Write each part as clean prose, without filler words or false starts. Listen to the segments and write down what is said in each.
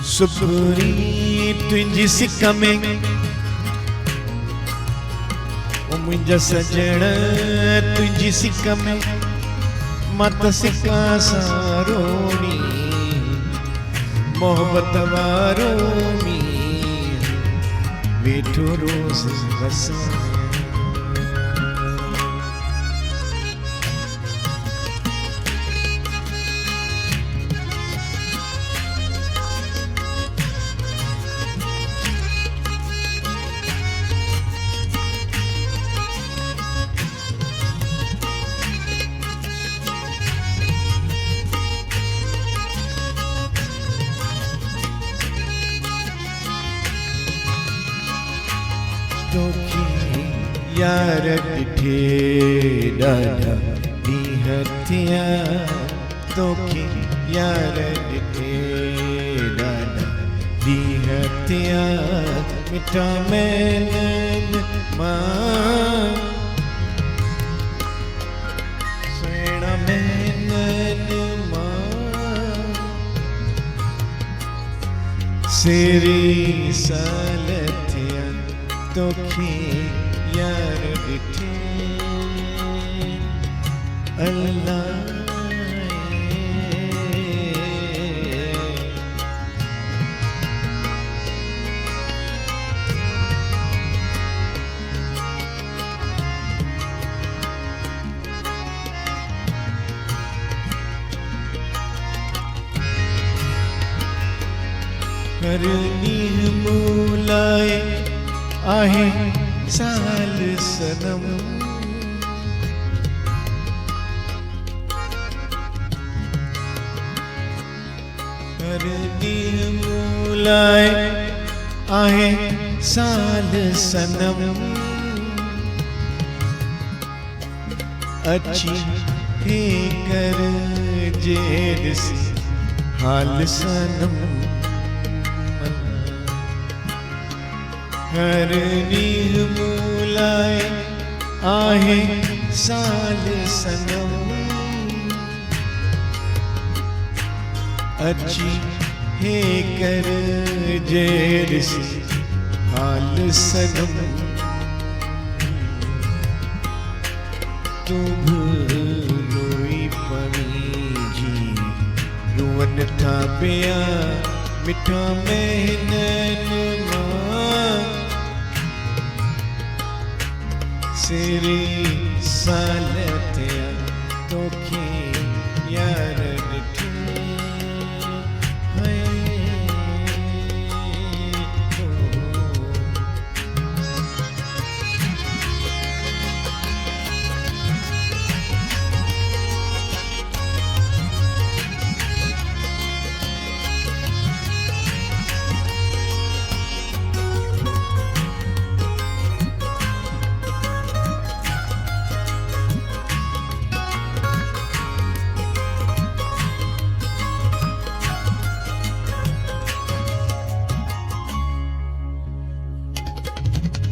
सुपुरी तुंहिंजी सिक में मुंहिंजा सजण तुंहिंजी सिक में मत सिका सारोनी मोहब्बत वारो मी वेठो रोज़ वसाया तोखे यार ॾिठे ॾाढा ॾींहं थिया तोखे यार ॾिठे ॾाढा ॾींहं थिया मिठा महननि मां सुहिणा महननि मां सेरी साल थिया तोखे यार ॾिठे अल्लाह हर ॾींहुं मूं लाइ आहे साल सनम हर ॾींहुं मूं लाइ आहे साल सनम अची हे कर जे ॾिसी हाल सनम हर ॾींहुं मूं लाइ आहे साल सनम अची हे कर जे ॾिसी हाल सनम तूं बि रोई पवीं रुअन था पिया मिठा महननि मां सेरी साल थिया तोखे यार ॾिठे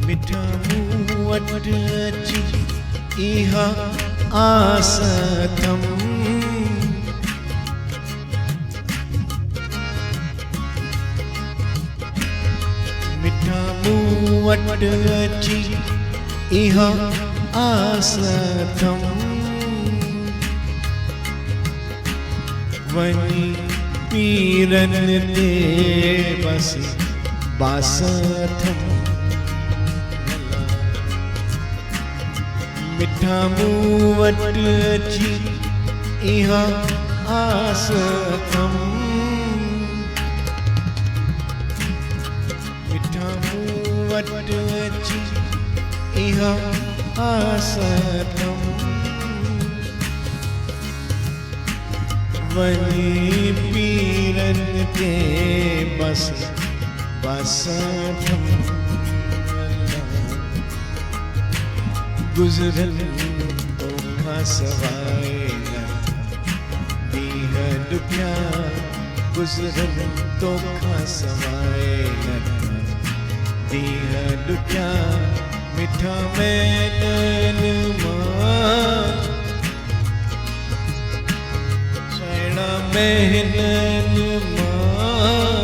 मिठा मूं वटि अची इहा आस थम मिठा मूं वटि अची इहा आस थम वञी पीरनि ते बसि बास थम मिठा मूं वटि अची इहा आस थम मिठा मूं वटि अची इहा आस थम वञी पीरनि ते बसि बास थम गुज़रल तोखां सवाइ ॾींहं ॾुखिया गुज़रल तोखां सवाइ ॾींहं ॾुखिया मिठा महननि मां सुहिणा महननि मां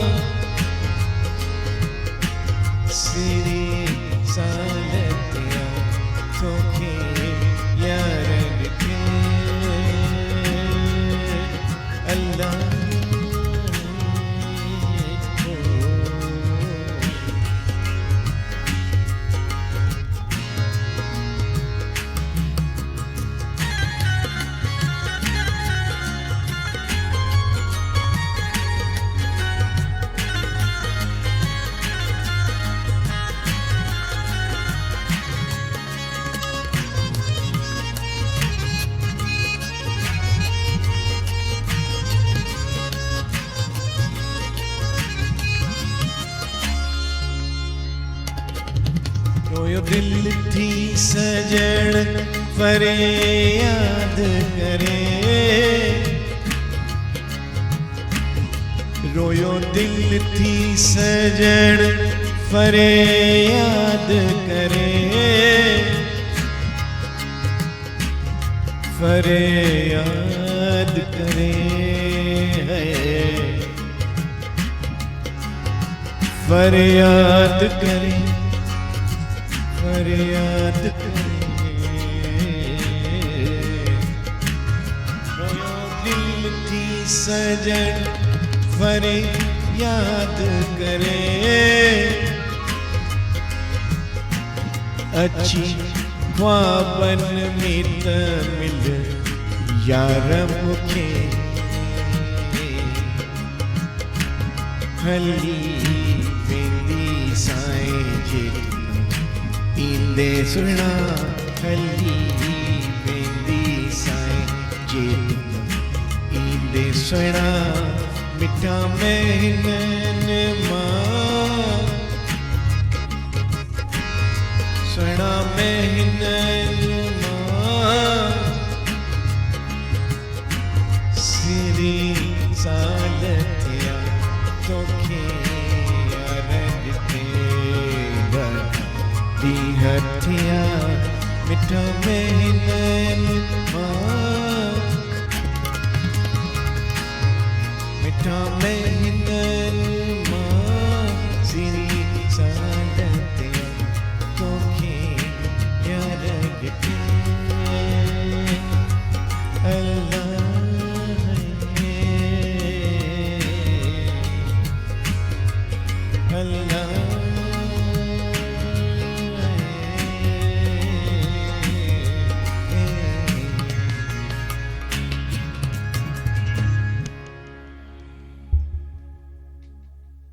रोयो दिल थी सजण फरियाद करे, रोयो दिल थी सजण फरियाद करे, फरियाद करे, फरियाद करे, फरियाद करे। रोयो दिल थी सजन फरियाद करे, अच्छी ख्वाबन मित मिल यार मुखे हली वेंदी साईं जेतनो इंदे सुना, हली वेंदी साईं जेतनो इंदे सुना, मिठा महनन मां सुना महनन मां, सिरी सालतिया तोखे अरजते दी हथिया, मिठा महनन मां, मिठा महनन